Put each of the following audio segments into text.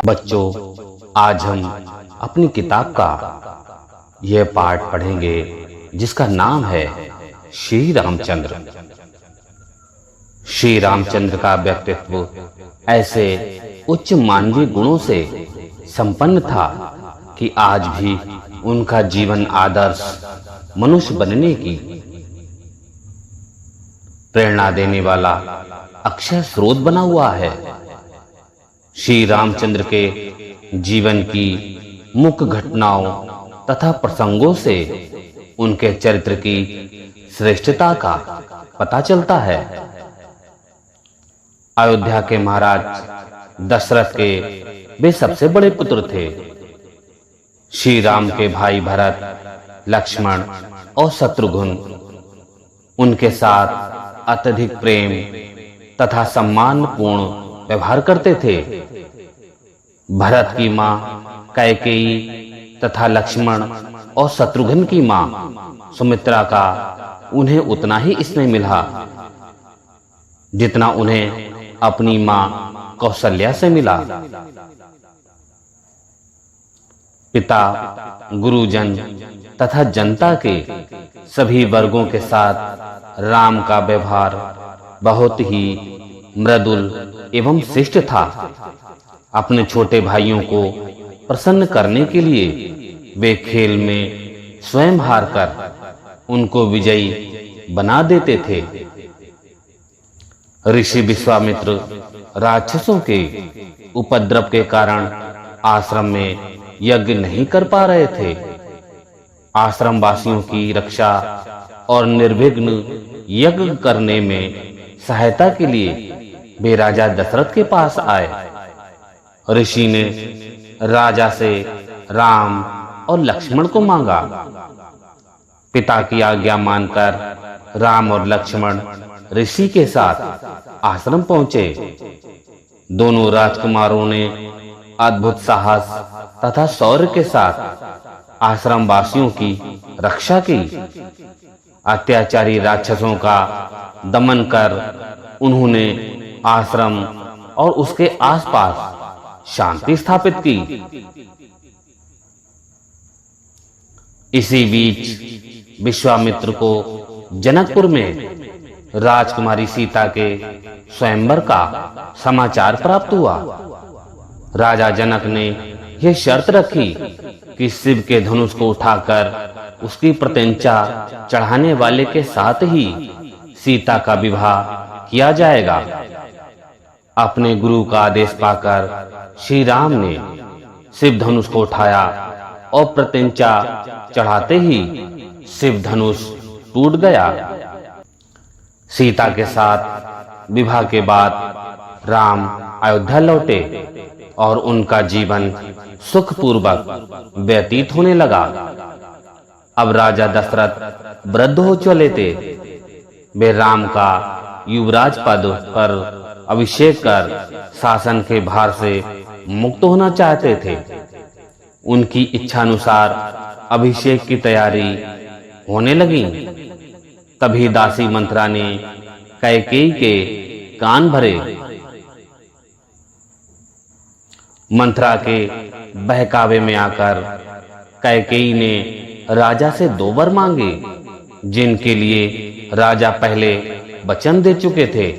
बच्चों, आज हम अपनी किताब का यह पाठ पढ़ेंगे जिसका नाम है श्री रामचंद्र। श्री रामचंद्र का व्यक्तित्व ऐसे उच्च मानवीय गुणों से संपन्न था कि आज भी उनका जीवन आदर्श मनुष्य बनने की प्रेरणा देने वाला अक्षय स्रोत बना हुआ है। श्री रामचंद्र के जीवन की मुख्य घटनाओं तथा प्रसंगों से उनके चरित्र की श्रेष्ठता का पता चलता है। अयोध्या के महाराज दशरथ के वे सबसे बड़े पुत्र थे। श्री राम के भाई भरत, लक्ष्मण और शत्रुघ्न उनके साथ अत्यधिक प्रेम तथा सम्मानपूर्ण व्यवहार करते थे। भरत की मां कैकेयी तथा लक्ष्मण और शत्रुघ्न की मां सुमित्रा का उन्हें उतना ही स्नेह मिला जितना उन्हें अपनी मां कौशल्या से मिला। पिता, गुरुजन तथा जनता के सभी वर्गों के साथ राम का व्यवहार बहुत ही मृदुल एवं शिष्ट था। अपने छोटे भाइयों को प्रसन्न करने के लिए वे खेल में स्वयं हारकर उनको विजयी बना देते थे। ऋषि विश्वामित्र राक्षसों के उपद्रव के कारण आश्रम में यज्ञ नहीं कर पा रहे थे। आश्रम वासियों की रक्षा और निर्विघ्न यज्ञ करने में सहायता के लिए वे राजा दशरथ के पास आए। ऋषि ने राजा से राम और लक्ष्मण को मांगा। पिता की आज्ञा मानकर राम और लक्ष्मण ऋषि के साथ आश्रम पहुंचे। दोनों राजकुमारों ने अद्भुत साहस तथा शौर्य के साथ आश्रम वासियों की रक्षा की। अत्याचारी राक्षसों का दमन कर उन्होंने आश्रम और उसके आसपास शांति स्थापित की। इसी बीच विश्वामित्र को जनकपुर में राजकुमारी सीता के स्वयंवर का समाचार प्राप्त हुआ। राजा जनक ने यह शर्त रखी कि शिव के धनुष को उठाकर उसकी प्रत्यंचा चढ़ाने वाले के साथ ही सीता का विवाह किया जाएगा। अपने गुरु का आदेश पाकर श्री राम ने शिव धनुष को उठाया और प्रत्यंचा चढ़ाते ही शिव धनुष टूट गया। सीता के साथ विवाह के बाद राम अयोध्या लौटे और उनका जीवन सुखपूर्वक व्यतीत होने लगा। अब राजा दशरथ वृद्ध हो चले थे। वे राम का युवराज पद पर अभिषेक कर शासन के भार से मुक्त होना चाहते थे। उनकी इच्छानुसार अभिषेक की तैयारी होने लगी। तभी दासी मंत्रा ने कैकेयी के कान भरे। मंत्रा के बहकावे में आकर कैकेयी ने राजा से 2 वर मांगे जिनके लिए राजा पहले वचन दे चुके थे।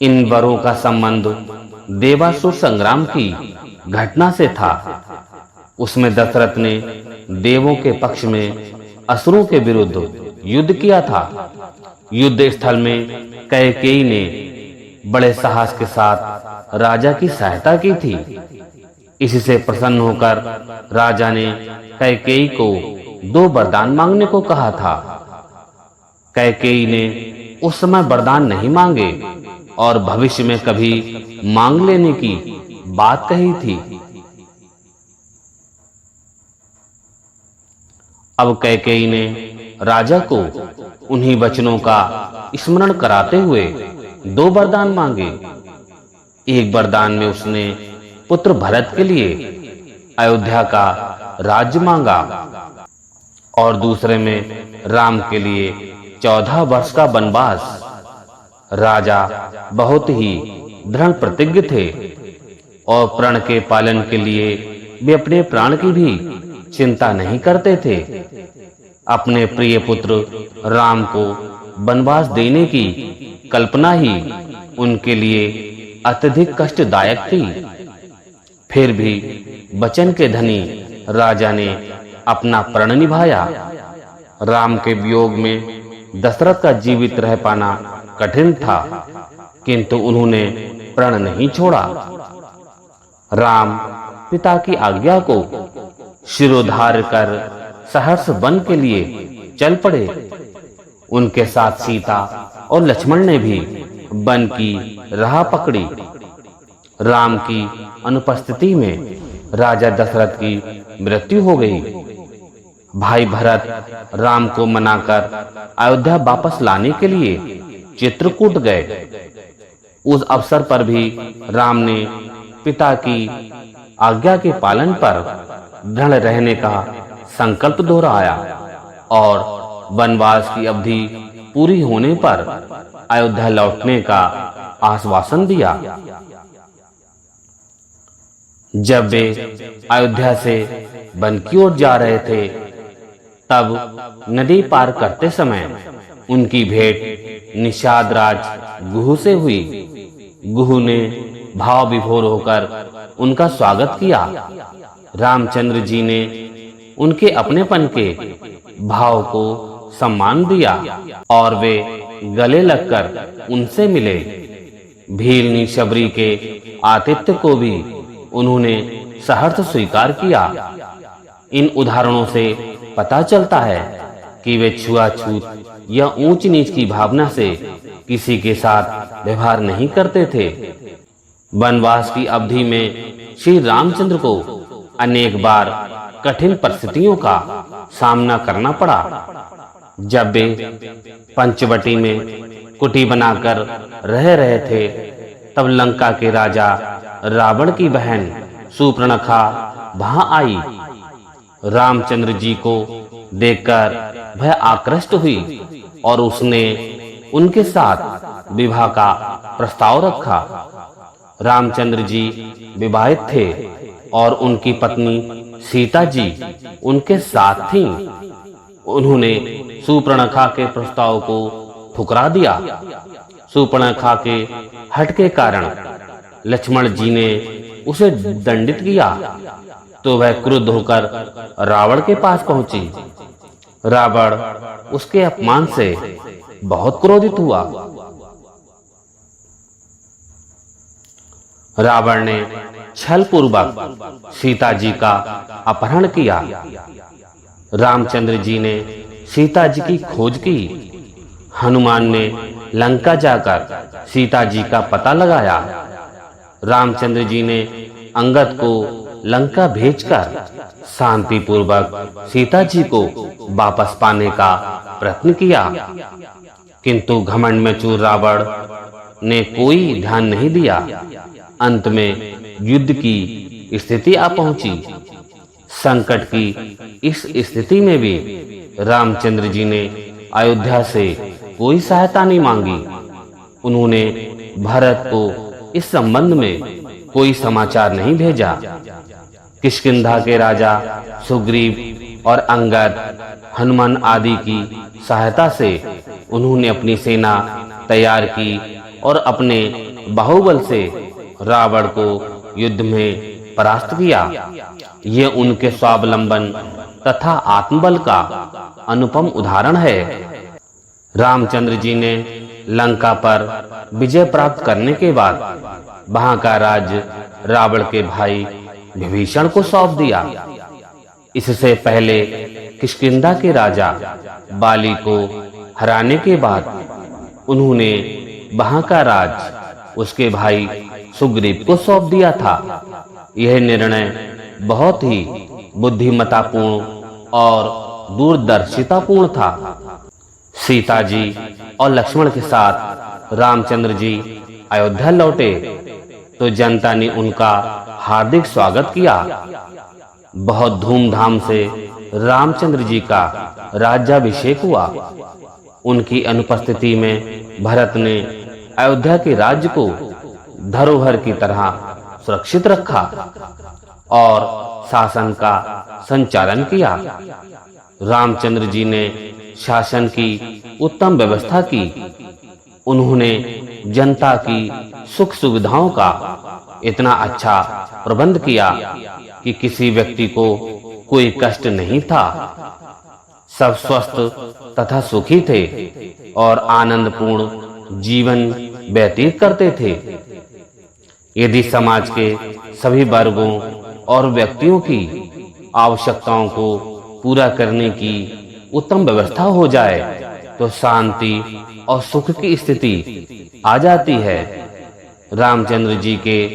इन वरों का संबंध देवासुर संग्राम की घटना से था। उसमें दशरथ ने देवों के पक्ष में असुरों के विरुद्ध युद्ध किया था। युद्ध स्थल में कैकेयी ने बड़े साहस के साथ राजा की सहायता की थी। इससे प्रसन्न होकर राजा ने कैकेयी को 2 वरदान मांगने को कहा था। कैकेयी ने उस समय वरदान नहीं मांगे और भविष्य में कभी मांग लेने की बात कही थी। अब कैकेयी ने राजा को उन्हीं वचनों का स्मरण कराते हुए 2 वरदान मांगे। एक वरदान में उसने पुत्र भरत के लिए अयोध्या का राज्य मांगा और दूसरे में राम के लिए 14 वर्ष का वनवास। राजा बहुत ही दृढ़ प्रतिज्ञ थे और प्रण के पालन के लिए वे अपने प्राण की भी चिंता नहीं करते थे। अपने प्रिय पुत्र राम को वनवास देने की कल्पना ही उनके लिए अत्यधिक कष्टदायक थी। फिर भी वचन के धनी राजा ने अपना प्रण निभाया। राम के वियोग में दशरथ का जीवित रह पाना कठिन था, किंतु उन्होंने प्रण नहीं छोड़ा। राम पिता की आज्ञा को शिरोधार्य कर सहर्ष वन के लिए चल पड़े। उनके साथ सीता और लक्ष्मण ने भी वन की राह पकड़ी। राम की अनुपस्थिति में राजा दशरथ की मृत्यु हो गई। भाई भरत राम को मनाकर अयोध्या वापस लाने के लिए चित्रकूट गए। उस अवसर पर भी राम ने पिता की आज्ञा के पालन पर दृढ़ रहने का संकल्प दोहराया और वनवास की अवधि पूरी होने पर अयोध्या लौटने का आश्वासन दिया। जब वे अयोध्या से वन की ओर जा रहे थे, तब नदी पार करते समय उनकी भेंट निषाद राज गुहू से हुई। गुहू ने भाव विभोर होकर उनका स्वागत किया। रामचंद्र जी ने उनके अपनेपन के भाव को सम्मान दिया और वे गले लगकर उनसे मिले। भीलनी शबरी के आतिथ्य को भी उन्होंने सहर्ष स्वीकार किया। इन उदाहरणों से पता चलता है कि वे छुआछूत या ऊंच नीच की भावना से किसी के साथ व्यवहार नहीं करते थे। वनवास की अवधि में श्री रामचंद्र को अनेक बार कठिन परिस्थितियों का सामना करना पड़ा। जब वे पंचवटी में कुटी बनाकर रह रहे थे, तब लंका के राजा रावण की बहन सूर्पणखा वहां आई। रामचंद्र जी को देखकर वह आकृष्ट हुई और उसने उनके साथ विवाह का प्रस्ताव रखा। रामचंद्र जी विवाहित थे और उनकी पत्नी सीता जी उनके साथ थीं। उन्होंने सूर्पणखा के प्रस्ताव को ठुकरा दिया। सूर्पणखा के हठ के कारण लक्ष्मण जी ने उसे दंडित किया, तो वह क्रुद्ध होकर रावण के पास पहुंची। रावण उसके अपमान से बहुत क्रोधित हुआ। रावण ने छल पूर्वक सीता जी का अपहरण किया। रामचंद्र जी ने सीता जी की खोज की। हनुमान ने लंका जाकर सीता जी का पता लगाया। रामचंद्र जी ने अंगद को लंका भेजकर शांति पूर्वक सीता जी को वापस पाने का प्रयत्न किया, किंतु घमंड में चूर रावण ने कोई ध्यान नहीं दिया। अंत में युद्ध की स्थिति आ पहुंची। संकट की इस स्थिति में भी रामचंद्र जी ने अयोध्या से कोई सहायता नहीं मांगी। उन्होंने भरत को इस संबंध में कोई समाचार नहीं भेजा। किष्किंधा के राजा सुग्रीव और अंगद, हनुमान आदि की सहायता से उन्होंने अपनी सेना तैयार की और अपने बाहुबल से रावण को युद्ध में परास्त किया। ये उनके स्वावलंबन तथा आत्मबल का अनुपम उदाहरण है। रामचंद्र जी ने लंका पर विजय प्राप्त करने के बाद वहां का राज्य रावण के भाई विभीषण को सौंप दिया। इससे पहले किष्किंधा के राजा बाली को हराने के बाद उन्होंने वहां का राज उसके भाई सुग्रीव को सौंप दिया था। यह निर्णय बहुत ही बुद्धिमत्तापूर्ण और दूरदर्शितापूर्ण था। सीता जी और लक्ष्मण के साथ रामचंद्र जी अयोध्या लौटे तो जनता ने उनका हार्दिक स्वागत किया। बहुत धूमधाम से रामचंद्र जी का राज्याभिषेक हुआ। उनकी अनुपस्थिति में भरत ने अयोध्या के राज्य को धरोहर की तरह सुरक्षित रखा और शासन का संचालन किया। रामचंद्र जी ने शासन की उत्तम व्यवस्था की। उन्होंने जनता की सुख सुविधाओं का इतना अच्छा प्रबंध किया कि किसी व्यक्ति को कोई कष्ट नहीं था। सब स्वस्थ तथा सुखी थे और आनंदपूर्ण जीवन व्यतीत करते थे। यदि समाज के सभी वर्गों और व्यक्तियों की आवश्यकताओं को पूरा करने की उत्तम व्यवस्था हो जाए तो शांति और सुख की स्थिति आ जाती है। रामचंद्र जी के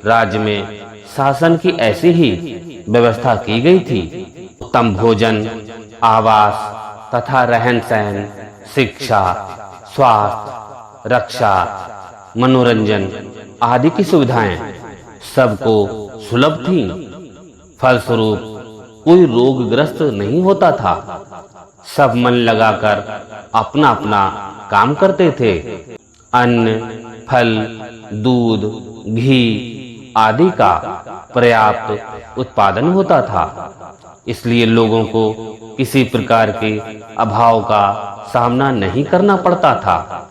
राज्य में शासन की ऐसी ही व्यवस्था की गई थी। उत्तम भोजन, आवास तथा रहन-सहन, शिक्षा, स्वास्थ्य, रक्षा, मनोरंजन आदि की सुविधाएं सबको सुलभ थीं। फलस्वरूप कोई रोगग्रस्त नहीं होता था। सब मन लगाकर अपना अपना काम करते थे। अन्न, फल, दूध, घी आदि का पर्याप्त उत्पादन होता था। इसलिए लोगों को किसी प्रकार के अभाव का सामना नहीं करना पड़ता था।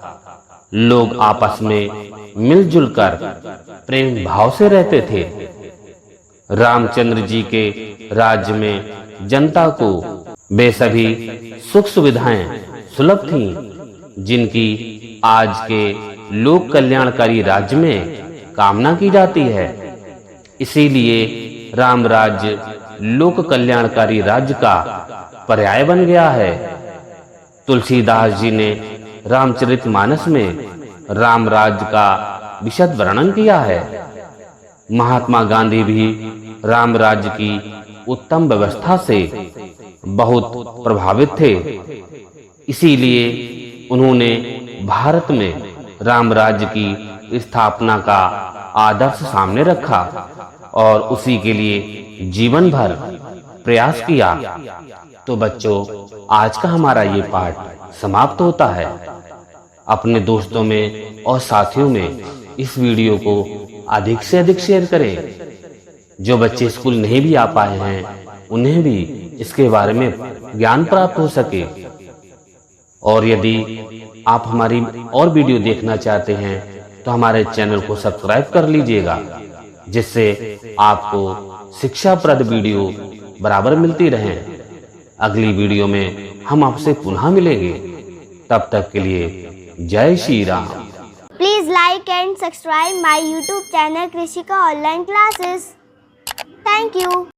लोग आपस में मिलजुल कर प्रेम भाव से रहते थे। रामचंद्र जी के राज्य में जनता को वे सभी सुख सुविधाएं सुलभ थीं जिनकी आज के लोक कल्याणकारी राज्य में कामना की जाती है। इसीलिए राम राज्य लोक कल्याणकारी राज्य का पर्याय बन गया है। तुलसीदास जी ने रामचरितमानस में राम राज्य का विशद वर्णन किया है। महात्मा गांधी भी राम राज्य की उत्तम व्यवस्था से बहुत प्रभावित थे। इसीलिए उन्होंने भारत में राम राज्य की स्थापना का आदर्श सामने रखा और उसी के लिए जीवन भर प्रयास किया। तो बच्चों, आज का हमारा ये पाठ समाप्त होता है। अपने दोस्तों में और साथियों में इस वीडियो को अधिक से अधिक शेयर करें। जो बच्चे स्कूल नहीं भी आ पाए हैं उन्हें भी इसके बारे में ज्ञान प्राप्त हो सके। और यदि आप हमारी और वीडियो देखना चाहते हैं तो हमारे चैनल को सब्सक्राइब कर लीजिएगा, जिससे आपको शिक्षाप्रद वीडियो बराबर मिलती रहें। अगली वीडियो में हम आपसे पुनः मिलेंगे। तब तक के लिए जय Shri Ram. Please like and subscribe my YouTube channel Krishika Online Classes. Thank you.